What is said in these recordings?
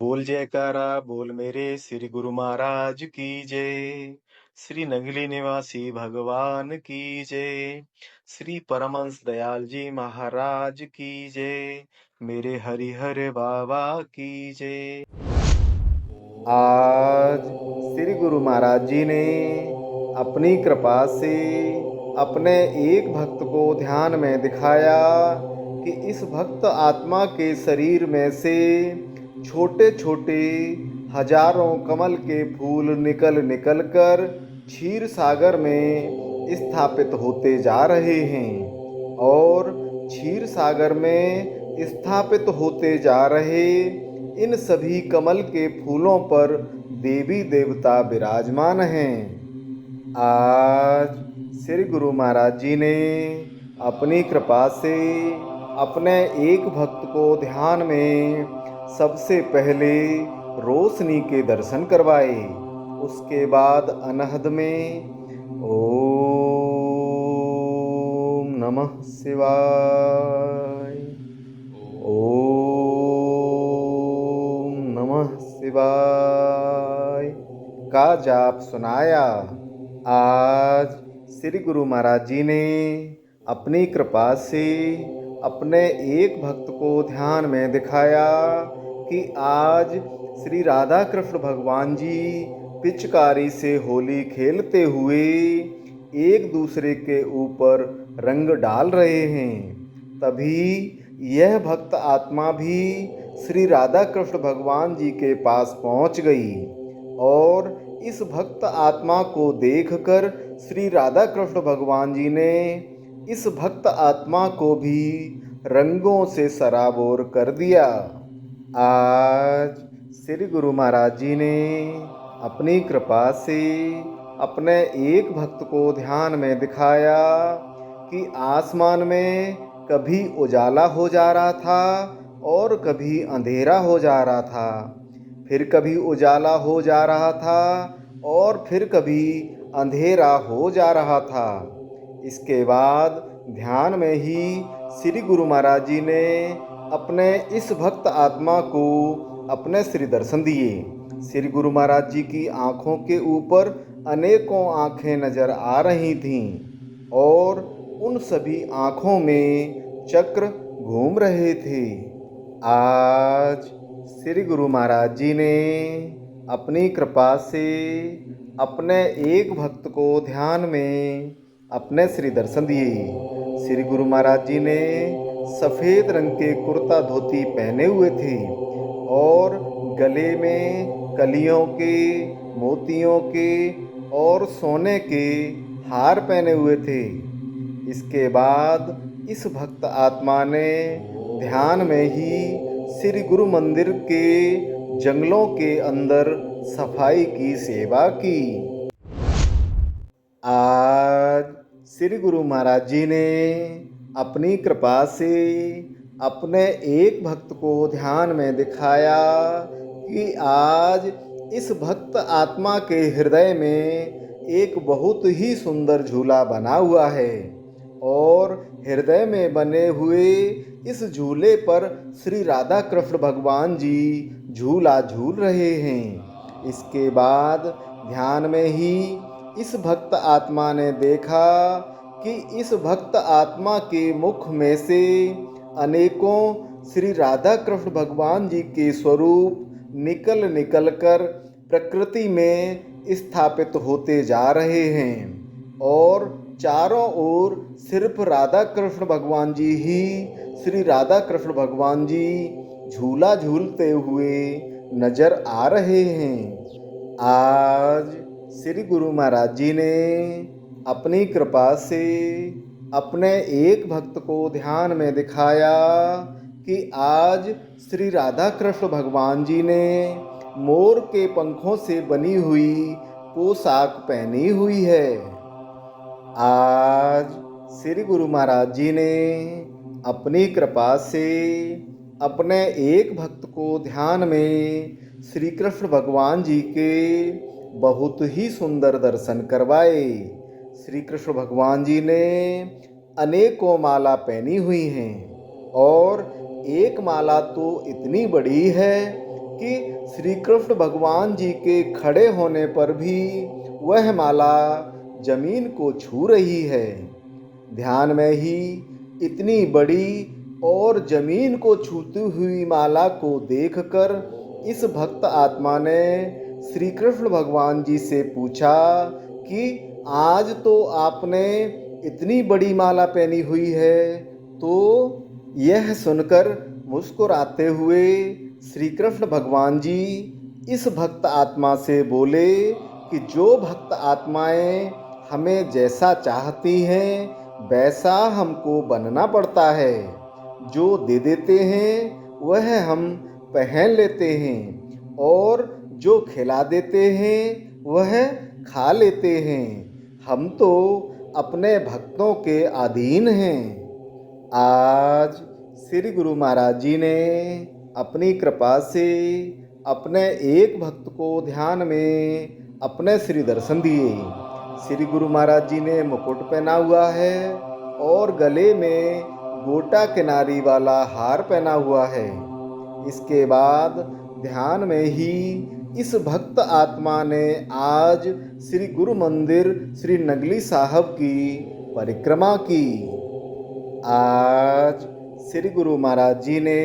बोल जयकारा बोल मेरे श्री गुरु महाराज की जय। श्री नगली निवासी भगवान की जय। श्री परमहंस दयाल जी महाराज की जय। मेरे हरिहर बाबा की जय। आज श्री गुरु महाराज जी ने अपनी कृपा से अपने एक भक्त को ध्यान में दिखाया कि इस भक्त आत्मा के शरीर में से छोटे छोटे हजारों कमल के फूल निकल निकल कर क्षीर सागर में स्थापित होते जा रहे हैं और क्षीर सागर में स्थापित होते जा रहे इन सभी कमल के फूलों पर देवी देवता विराजमान हैं। आज श्री गुरु महाराज जी ने अपनी कृपा से अपने एक भक्त को ध्यान में सबसे पहले रोशनी के दर्शन करवाए। उसके बाद अनहद में ओम नमः शिवाय, ओम नमः शिवाय का जाप सुनाया। आज श्री गुरु महाराज जी ने अपनी कृपा से अपने एक भक्त को ध्यान में दिखाया कि आज श्री राधा कृष्ण भगवान जी पिचकारी से होली खेलते हुए एक दूसरे के ऊपर रंग डाल रहे हैं। तभी यह भक्त आत्मा भी श्री राधा कृष्ण भगवान जी के पास पहुंच गई और इस भक्त आत्मा को देखकर श्री राधा कृष्ण भगवान जी ने इस भक्त आत्मा को भी रंगों से सराबोर कर दिया। आज श्री गुरु महाराज जी ने अपनी कृपा से अपने एक भक्त को ध्यान में दिखाया कि आसमान में कभी उजाला हो जा रहा था और कभी अंधेरा हो जा रहा था, फिर कभी उजाला हो जा रहा था और फिर कभी अंधेरा हो जा रहा था। इसके बाद ध्यान में ही श्री गुरु महाराज जी ने अपने इस भक्त आत्मा को अपने श्री दर्शन दिए। श्री गुरु महाराज जी की आँखों के ऊपर अनेकों आँखें नजर आ रही थीं और उन सभी आँखों में चक्र घूम रहे थे। आज श्री गुरु महाराज जी ने अपनी कृपा से अपने एक भक्त को ध्यान में अपने श्री दर्शन दिए। श्री गुरु महाराज जी ने सफ़ेद रंग के कुर्ता धोती पहने हुए थे और गले में कलियों के, मोतियों के और सोने के हार पहने हुए थे। इसके बाद इस भक्त आत्मा ने ध्यान में ही श्री गुरु मंदिर के जंगलों के अंदर सफाई की सेवा की। आज श्री गुरु महाराज जी ने अपनी कृपा से अपने एक भक्त को ध्यान में दिखाया कि आज इस भक्त आत्मा के हृदय में एक बहुत ही सुंदर झूला बना हुआ है और हृदय में बने हुए इस झूले पर श्री राधा कृष्ण भगवान जी झूला झूल रहे हैं। इसके बाद ध्यान में ही इस भक्त आत्मा ने देखा कि इस भक्त आत्मा के मुख में से अनेकों श्री राधा कृष्ण भगवान जी के स्वरूप निकल निकल कर प्रकृति में स्थापित होते जा रहे हैं और चारों ओर सिर्फ राधा कृष्ण भगवान जी ही श्री राधा कृष्ण भगवान जी झूला झूलते हुए नजर आ रहे हैं। आज श्री गुरु महाराज जी ने अपनी कृपा से अपने एक भक्त को ध्यान में दिखाया कि आज श्री राधा कृष्ण भगवान जी ने मोर के पंखों से बनी हुई पोशाक पहनी हुई है। आज श्री गुरु महाराज जी ने अपनी कृपा से अपने एक भक्त को ध्यान में श्री कृष्ण भगवान जी के बहुत ही सुंदर दर्शन करवाए। श्री कृष्ण भगवान जी ने अनेकों माला पहनी हुई हैं और एक माला तो इतनी बड़ी है कि श्री कृष्ण भगवान जी के खड़े होने पर भी वह माला जमीन को छू रही है। ध्यान में ही इतनी बड़ी और जमीन को छूती हुई माला को देखकर इस भक्त आत्मा ने श्री कृष्ण भगवान जी से पूछा कि आज तो आपने इतनी बड़ी माला पहनी हुई है। तो यह सुनकर मुस्कुराते हुए श्री कृष्ण भगवान जी इस भक्त आत्मा से बोले कि जो भक्त आत्माएं हमें जैसा चाहती हैं वैसा हमको बनना पड़ता है। जो दे देते हैं वह हम पहन लेते हैं और जो खिला देते हैं वह खा लेते हैं। हम तो अपने भक्तों के अधीन हैं। आज श्री गुरु महाराज जी ने अपनी कृपा से अपने एक भक्त को ध्यान में अपने श्री दर्शन दिए। श्री गुरु महाराज जी ने मुकुट पहना हुआ है और गले में गोटा किनारी वाला हार पहना हुआ है। इसके बाद ध्यान में ही इस भक्त आत्मा ने आज श्री गुरु मंदिर श्री नगली साहब की परिक्रमा की। आज श्री गुरु महाराज जी ने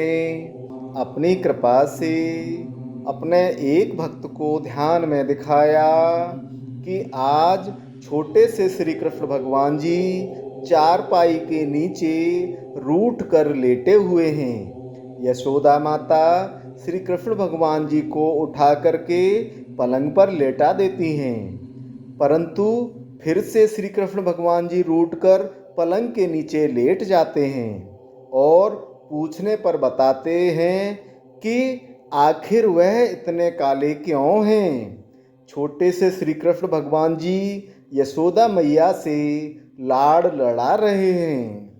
अपनी कृपा से अपने एक भक्त को ध्यान में दिखाया कि आज छोटे से श्री कृष्ण भगवान जी चारपाई के नीचे रूठ कर लेटे हुए हैं। यशोदा माता श्री कृष्ण भगवान जी को उठा करके पलंग पर लेटा देती हैं, परंतु फिर से श्री कृष्ण भगवान जी रूठ कर पलंग के नीचे लेट जाते हैं और पूछने पर बताते हैं कि आखिर वह इतने काले क्यों हैं। छोटे से श्री कृष्ण भगवान जी यशोदा मैया से लाड़ लड़ा रहे हैं।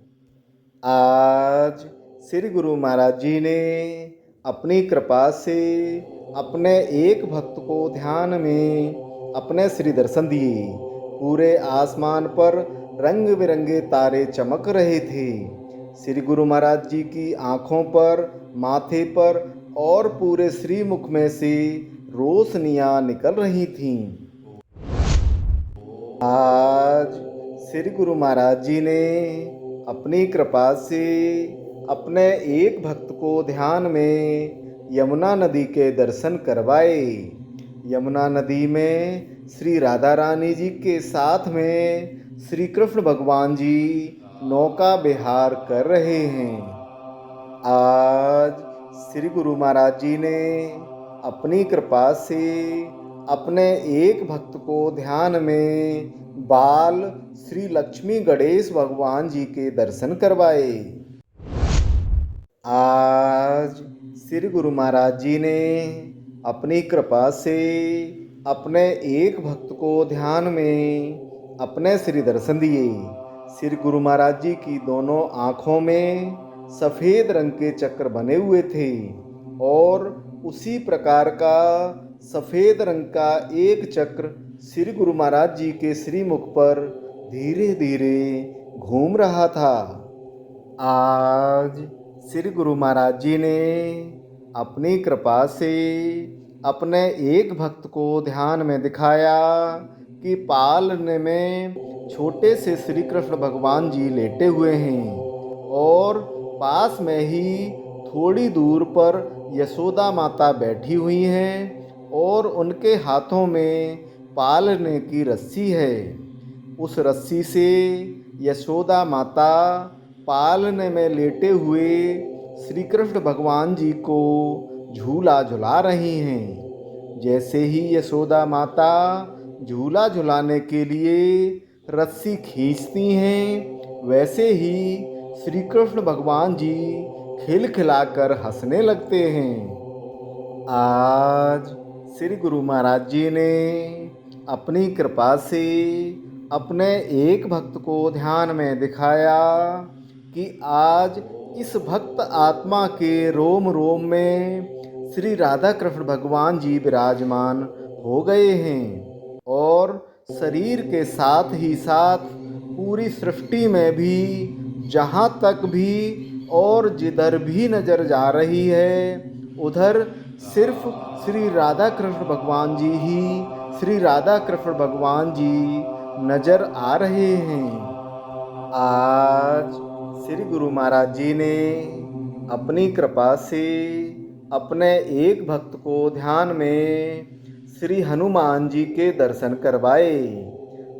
आज श्री गुरु महाराज जी ने अपनी कृपा से अपने एक भक्त को ध्यान में अपने श्री दर्शन दिए। पूरे आसमान पर रंग बिरंगे तारे चमक रहे थे। श्री गुरु महाराज जी की आँखों पर, माथे पर और पूरे श्रीमुख में से रोशनियाँ निकल रही थीं। आज श्री गुरु महाराज जी ने अपनी कृपा से अपने एक भक्त को ध्यान में यमुना नदी के दर्शन करवाए। यमुना नदी में श्री राधा रानी जी के साथ में श्री कृष्ण भगवान जी नौका विहार कर रहे हैं। आज श्री गुरु महाराज जी ने अपनी कृपा से अपने एक भक्त को ध्यान में बाल श्री लक्ष्मी गणेश भगवान जी के दर्शन करवाए। आज श्री गुरु महाराज जी ने अपनी कृपा से अपने एक भक्त को ध्यान में अपने श्री दर्शन दिए। श्री गुरु महाराज जी की दोनों आँखों में सफ़ेद रंग के चक्र बने हुए थे और उसी प्रकार का सफ़ेद रंग का एक चक्र श्री गुरु महाराज जी के श्रीमुख पर धीरे धीरे घूम रहा था। आज श्री गुरु महाराज जी ने अपनी कृपा से अपने एक भक्त को ध्यान में दिखाया कि पालने में छोटे से श्री कृष्ण भगवान जी लेटे हुए हैं और पास में ही थोड़ी दूर पर यशोदा माता बैठी हुई हैं और उनके हाथों में पालने की रस्सी है। उस रस्सी से यशोदा माता पालने में लेटे हुए श्री कृष्ण भगवान जी को झूला झुला रही हैं। जैसे ही यशोदा माता झूला झुलाने के लिए रस्सी खींचती हैं, वैसे ही श्री कृष्ण भगवान जी खिलखिलाकर हंसने लगते हैं। आज श्री गुरु महाराज जी ने अपनी कृपा से अपने एक भक्त को ध्यान में दिखाया कि आज इस भक्त आत्मा के रोम रोम में श्री राधा कृष्ण भगवान जी विराजमान हो गए हैं और शरीर के साथ ही साथ पूरी सृष्टि में भी जहाँ तक भी और जिधर भी नज़र जा रही है उधर सिर्फ श्री राधा कृष्ण भगवान जी ही श्री राधा कृष्ण भगवान जी नजर आ रहे हैं। आज श्री गुरु महाराज जी ने अपनी कृपा से अपने एक भक्त को ध्यान में श्री हनुमान जी के दर्शन करवाए।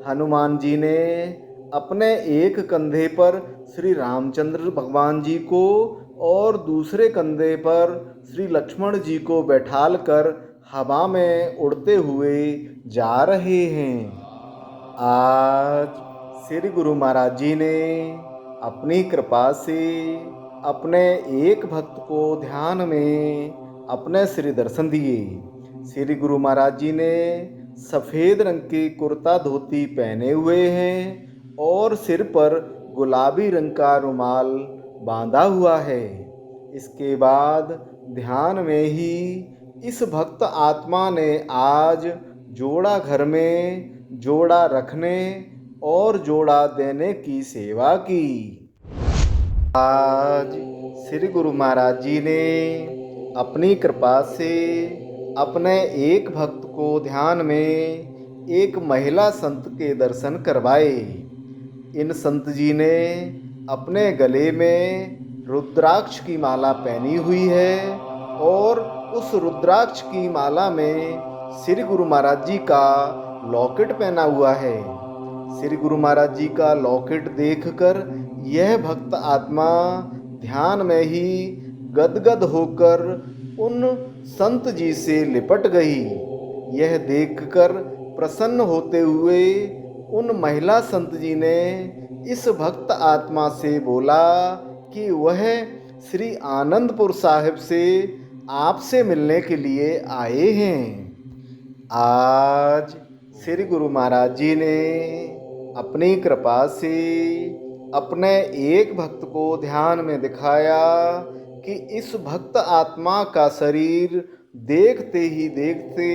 हनुमान जी ने अपने एक कंधे पर श्री रामचंद्र भगवान जी को और दूसरे कंधे पर श्री लक्ष्मण जी को बैठालकर हवा में उड़ते हुए जा रहे हैं। आज श्री गुरु महाराज जी ने अपनी कृपा से अपने एक भक्त को ध्यान में अपने श्री दर्शन दिए। श्री गुरु महाराज जी ने सफ़ेद रंग की कुर्ता धोती पहने हुए हैं और सिर पर गुलाबी रंग का रुमाल बांधा हुआ है। इसके बाद ध्यान में ही इस भक्त आत्मा ने आज जोड़ा घर में, जोड़ा रखने और जोड़ा देने की सेवा की। आज श्री गुरु महाराज जी ने अपनी कृपा से अपने एक भक्त को ध्यान में एक महिला संत के दर्शन करवाए। इन संत जी ने अपने गले में रुद्राक्ष की माला पहनी हुई है और उस रुद्राक्ष की माला में श्री गुरु महाराज जी का लॉकेट पहना हुआ है। श्री गुरु महाराज जी का लॉकेट देखकर यह भक्त आत्मा ध्यान में ही गदगद होकर उन संत जी से लिपट गई। यह देखकर प्रसन्न होते हुए उन महिला संत जी ने इस भक्त आत्मा से बोला कि वह श्री आनंदपुर साहिब से आपसे मिलने के लिए आए हैं। आज श्री गुरु महाराज जी ने अपनी कृपा से अपने एक भक्त को ध्यान में दिखाया कि इस भक्त आत्मा का शरीर देखते ही देखते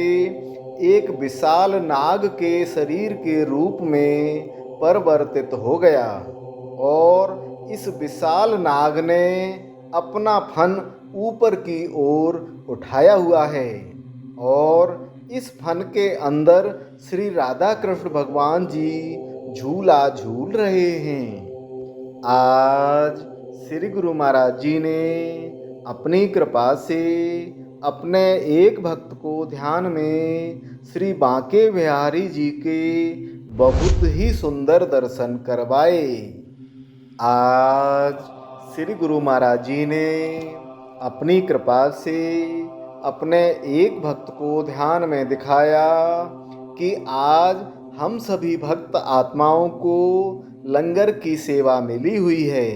एक विशाल नाग के शरीर के रूप में परिवर्तित हो गया और इस विशाल नाग ने अपना फन ऊपर की ओर उठाया हुआ है और इस फन के अंदर श्री राधा कृष्ण भगवान जी झूला झूल रहे हैं। आज श्री गुरु महाराज जी ने अपनी कृपा से अपने एक भक्त को ध्यान में श्री बांके बिहारी जी के बहुत ही सुंदर दर्शन करवाए। आज श्री गुरु महाराज जी ने अपनी कृपा से अपने एक भक्त को ध्यान में दिखाया कि आज हम सभी भक्त आत्माओं को लंगर की सेवा मिली हुई है।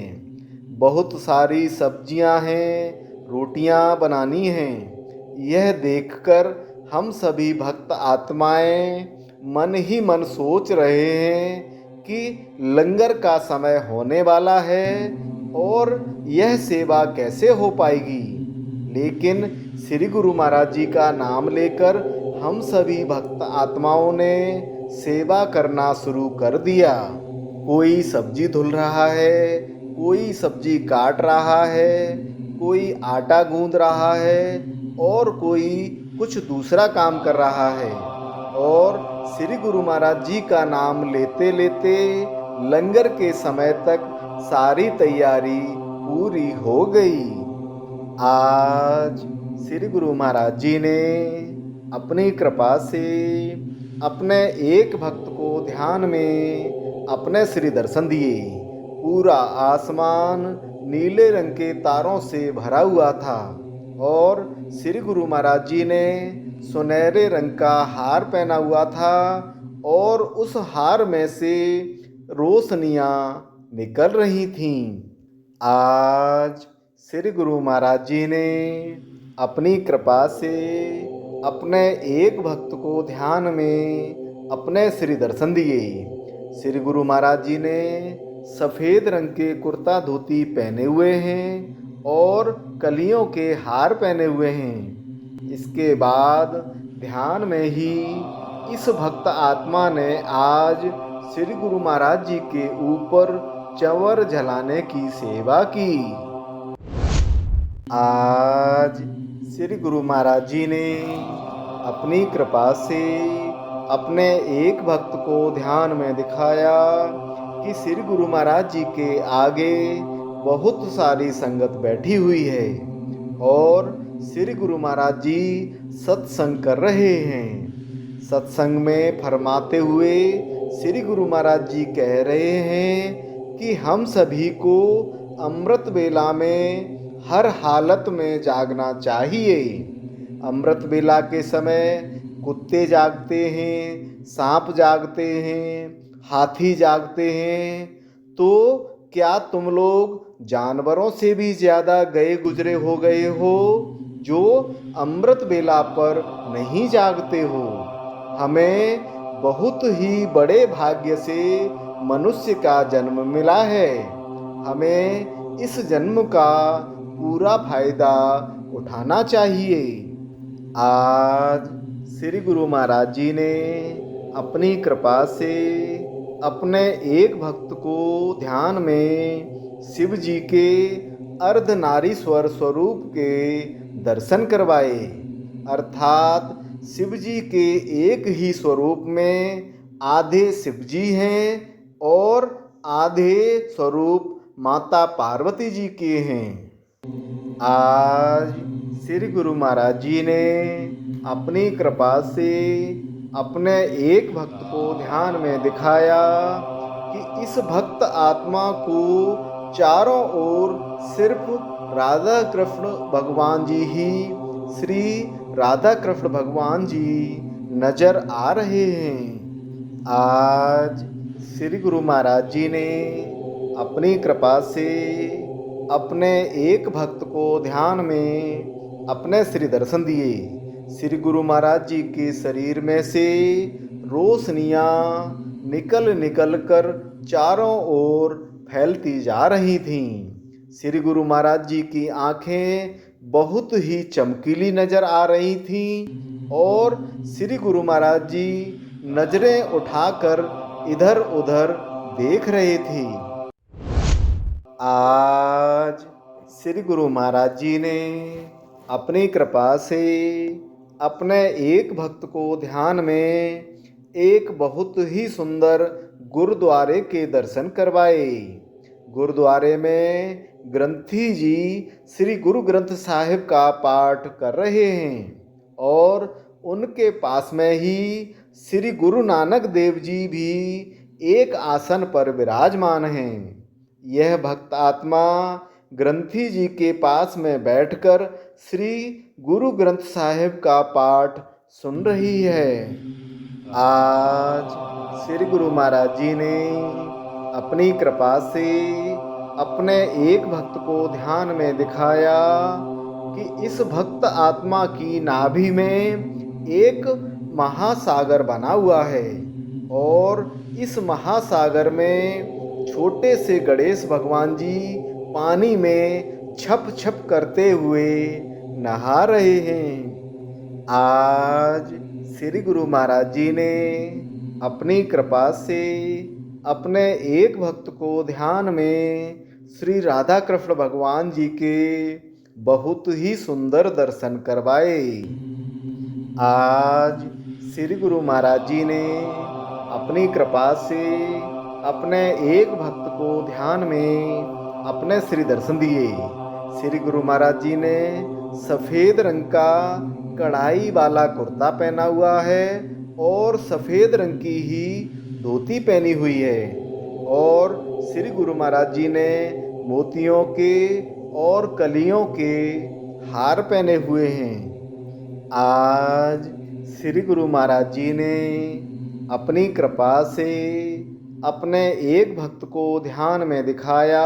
बहुत सारी सब्जियां हैं, रोटियां बनानी हैं। यह देखकर हम सभी भक्त आत्माएं मन ही मन सोच रहे हैं कि लंगर का समय होने वाला है और यह सेवा कैसे हो पाएगी। लेकिन श्री गुरु महाराज जी का नाम लेकर हम सभी भक्त आत्माओं ने सेवा करना शुरू कर दिया। कोई सब्जी धुल रहा है, कोई सब्जी काट रहा है, कोई आटा गूंद रहा है और कोई कुछ दूसरा काम कर रहा है और श्री गुरु महाराज जी का नाम लेते लेते लंगर के समय तक सारी तैयारी पूरी हो गई। आज श्री गुरु महाराज जी ने अपनी कृपा से अपने एक भक्त को ध्यान में अपने श्री दर्शन दिए। पूरा आसमान नीले रंग के तारों से भरा हुआ था और श्री गुरु महाराज जी ने सुनहरे रंग का हार पहना हुआ था और उस हार में से रोशनियाँ निकल रही थीं। आज श्री गुरु महाराज जी ने अपनी कृपा से अपने एक भक्त को ध्यान में अपने श्री दर्शन दिए। श्री गुरु महाराज जी ने सफ़ेद रंग के कुर्ता धोती पहने हुए हैं और कलियों के हार पहने हुए हैं। इसके बाद ध्यान में ही इस भक्त आत्मा ने आज श्री गुरु महाराज जी के ऊपर चंवर जलाने की सेवा की। आज श्री गुरु महाराज जी ने अपनी कृपा से अपने एक भक्त को ध्यान में दिखाया कि श्री गुरु महाराज जी के आगे बहुत सारी संगत बैठी हुई है और श्री गुरु महाराज जी सत्संग कर रहे हैं। सत्संग में फरमाते हुए श्री गुरु महाराज जी कह रहे हैं कि हम सभी को अमृत वेला में हर हालत में जागना चाहिए। अमृत वेला के समय कुत्ते जागते हैं, सांप जागते हैं, हाथी जागते हैं, तो क्या तुम लोग जानवरों से भी ज़्यादा गए गुजरे हो गए हो जो अमृत वेला पर नहीं जागते हो? हमें बहुत ही बड़े भाग्य से मनुष्य का जन्म मिला है। हमें इस जन्म का पूरा फायदा उठाना चाहिए। आज श्री गुरु महाराज जी ने अपनी कृपा से अपने एक भक्त को ध्यान में शिव जी के अर्धनारीश्वर स्वरूप के दर्शन करवाए। अर्थात शिव जी के एक ही स्वरूप में आधे शिव जी हैं और आधे स्वरूप माता पार्वती जी के हैं। आज श्री गुरु महाराज जी ने अपनी कृपा से अपने एक भक्त को ध्यान में दिखाया कि इस भक्त आत्मा को चारों ओर सिर्फ राधा कृष्ण भगवान जी ही, श्री राधा कृष्ण भगवान जी नजर आ रहे हैं। आज श्री गुरु महाराज जी ने अपनी कृपा से अपने एक भक्त को ध्यान में अपने श्री दर्शन दिए। श्री गुरु महाराज जी के शरीर में से रोशनियाँ निकल निकल कर चारों ओर फैलती जा रही थीं। श्री गुरु महाराज जी की आँखें बहुत ही चमकीली नजर आ रही थीं और श्री गुरु महाराज जी नजरें उठाकर इधर उधर देख रहे थे। आज श्री गुरु महाराज जी ने अपनी कृपा से अपने एक भक्त को ध्यान में एक बहुत ही सुंदर गुरुद्वारे के दर्शन करवाए। गुरुद्वारे में ग्रंथी जी श्री गुरु ग्रंथ साहिब का पाठ कर रहे हैं और उनके पास में ही श्री गुरु नानक देव जी भी एक आसन पर विराजमान हैं। यह भक्त आत्मा ग्रंथी जी के पास में बैठकर श्री गुरु ग्रंथ साहिब का पाठ सुन रही है। आज श्री गुरु महाराज जी ने अपनी कृपा से अपने एक भक्त को ध्यान में दिखाया कि इस भक्त आत्मा की नाभि में एक महासागर बना हुआ है और इस महासागर में छोटे से गणेश भगवान जी पानी में छप छप करते हुए नहा रहे हैं। आज श्री गुरु महाराज जी ने अपनी कृपा से अपने एक भक्त को ध्यान में श्री राधा कृष्ण भगवान जी के बहुत ही सुंदर दर्शन करवाए। आज श्री गुरु महाराज जी ने अपनी कृपा से अपने एक भक्त को ध्यान में अपने श्री दर्शन दिए। श्री गुरु महाराज जी ने सफ़ेद रंग का कढ़ाई वाला कुर्ता पहना हुआ है और सफ़ेद रंग की ही धोती पहनी हुई है और श्री गुरु महाराज जी ने मोतियों के और कलियों के हार पहने हुए हैं। आज श्री गुरु महाराज जी ने अपनी कृपा से अपने एक भक्त को ध्यान में दिखाया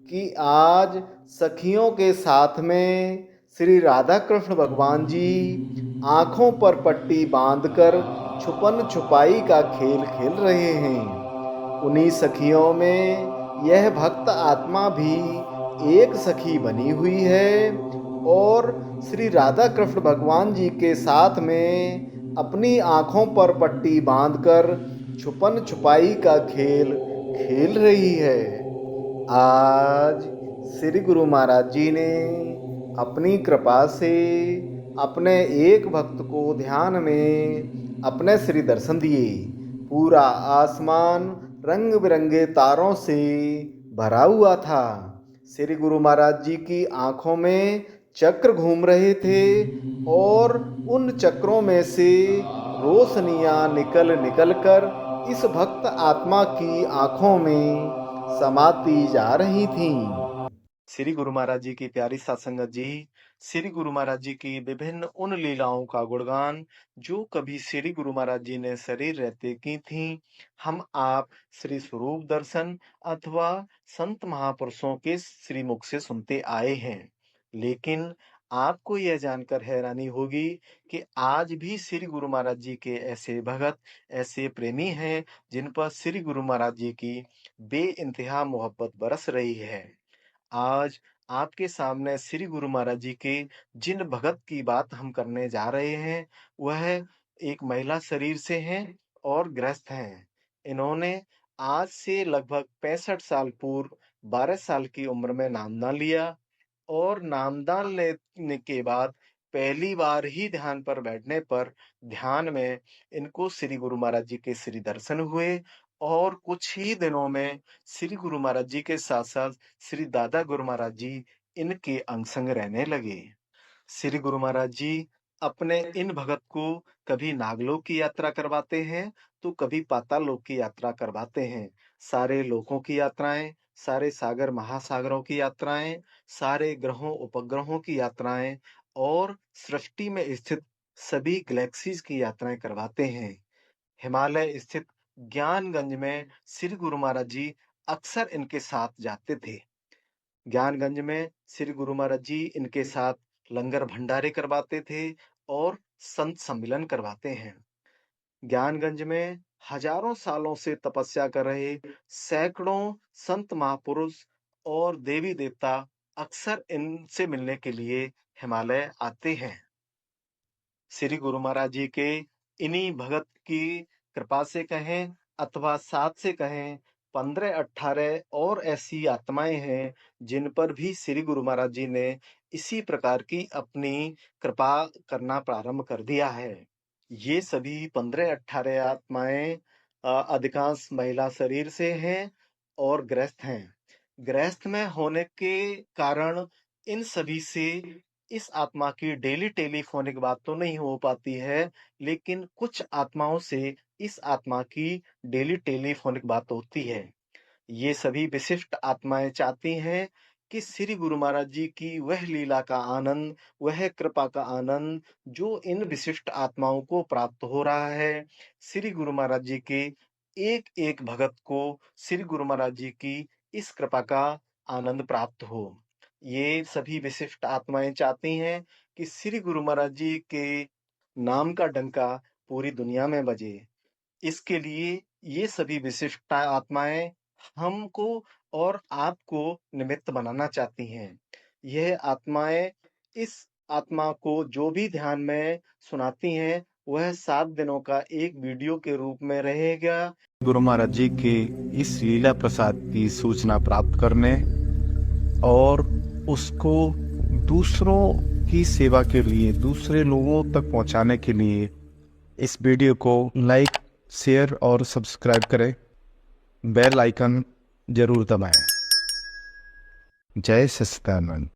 कि आज सखियों के साथ में श्री राधा कृष्ण भगवान जी आँखों पर पट्टी बांधकर छुपन छुपाई का खेल खेल रहे हैं। उन्हीं सखियों में यह भक्त आत्मा भी एक सखी बनी हुई है और श्री राधा कृष्ण भगवान जी के साथ में अपनी आँखों पर पट्टी बांधकर छुपन छुपाई का खेल खेल रही है। आज श्री गुरु महाराज जी ने अपनी कृपा से अपने एक भक्त को ध्यान में अपने श्री दर्शन दिए। पूरा आसमान रंग बिरंगे तारों से भरा हुआ था। श्री गुरु महाराज जी की आंखों में चक्र घूम रहे थे और उन चक्रों में से रोशनियां निकल निकल कर इस भक्त आत्मा की आंखों में समाती जा रही थीं। श्री गुरु महाराज जी की प्यारी सत्संगत जी, श्री गुरु महाराज जी की विभिन्न उन लीलाओं का गुणगान जो कभी श्री गुरु महाराज जी ने शरीर रहते की थीं, हम आप श्री स्वरूप दर्शन अथवा संत महापुरुषों के श्री मुख से सुनते आए हैं। लेकिन आपको यह जानकर हैरानी होगी कि आज भी श्री गुरु महाराज जी के ऐसे भगत, ऐसे प्रेमी हैं जिन पर श्री गुरु महाराज जी की बेइंतहा मोहब्बत बरस रही है। आज आपके सामने श्री गुरु महाराज जी के जिन भगत की बात हम करने जा रहे हैं, वह एक महिला शरीर से हैं और गृहस्थ हैं। इन्होंने आज से लगभग 65 साल पूर्व 12 साल की उम्र में नामदान लिया और नामदान लेने के बाद पहली बार ही ध्यान पर बैठने पर ध्यान में इनको श्री गुरु महाराज जी के श्री दर्शन हुए और कुछ ही दिनों में श्री गुरु महाराज जी के साथ साथ श्री दादा गुरु महाराज जी इनके अंग संग रहने लगे। श्री गुरु महाराज जी अपने इन भगत को कभी नागलोक की यात्रा करवाते हैं तो कभी पाताल लोक की यात्रा करवाते हैं। सारे लोकों की यात्राएं, सारे सागर महासागरों की यात्राएं, सारे ग्रहों उपग्रहों की यात्राएं और सृष्टि में स्थित सभी गैलेक्सीज की यात्राएं करवाते हैं। हिमालय स्थित ज्ञानगंज में श्री गुरु महाराज जी अक्सर इनके साथ जाते थे। ज्ञानगंज में श्री गुरु महाराज जी इनके साथ लंगर भंडारे करवाते थे और संत सम्मेलन करवाते हैं। ज्ञानगंज में हजारों सालों से तपस्या कर रहे सैकड़ों संत महापुरुष और देवी देवता अक्सर इनसे मिलने के लिए हिमालय आते हैं। श्री गुरु महाराज जी के इन्हीं भगत की कृपा से कहें अथवा साथ से कहें, 15-18 और ऐसी आत्माएं हैं जिन पर भी श्री गुरु महाराज जी ने इसी प्रकार की अपनी कृपा करना प्रारंभ कर दिया है। ये सभी 15-18 आत्माएं अधिकांश महिला शरीर से हैं और गृहस्थ हैं। गृहस्थ में होने के कारण इन सभी से इस आत्मा की डेली टेलीफोनिक बात तो नहीं हो पाती है, लेकिन कुछ आत्माओं से इस आत्मा की डेली टेलीफोनिक बात होती है। ये सभी विशिष्ट आत्माएं चाहती हैं कि श्री गुरु महाराज जी की वह लीला का आनंद, वह कृपा का आनंद जो इन विशिष्ट आत्माओं को प्राप्त हो रहा है, श्री गुरु महाराज जी के एक एक भगत को श्री गुरु महाराज जी की इस कृपा का आनंद प्राप्त हो। ये सभी विशिष्ट आत्माएं चाहती हैं कि श्री गुरु महाराज जी के नाम का डंका पूरी दुनिया में बजे। इसके लिए ये सभी विशिष्ट आत्माएं हमको और आपको निमित्त बनाना चाहती हैं। यह आत्माएं इस आत्मा को जो भी ध्यान में सुनाती हैं, वह 7 दिनों का एक वीडियो के रूप में रहेगा। गुरु महाराज जी के इस लीला प्रसाद की सूचना प्राप्त करने और उसको दूसरों की सेवा के लिए, दूसरे लोगों तक पहुंचाने के लिए इस वीडियो को लाइक, शेयर और सब्सक्राइब करें। बेल आइकन जरूर दबाएं। जय सच्चिदानंद।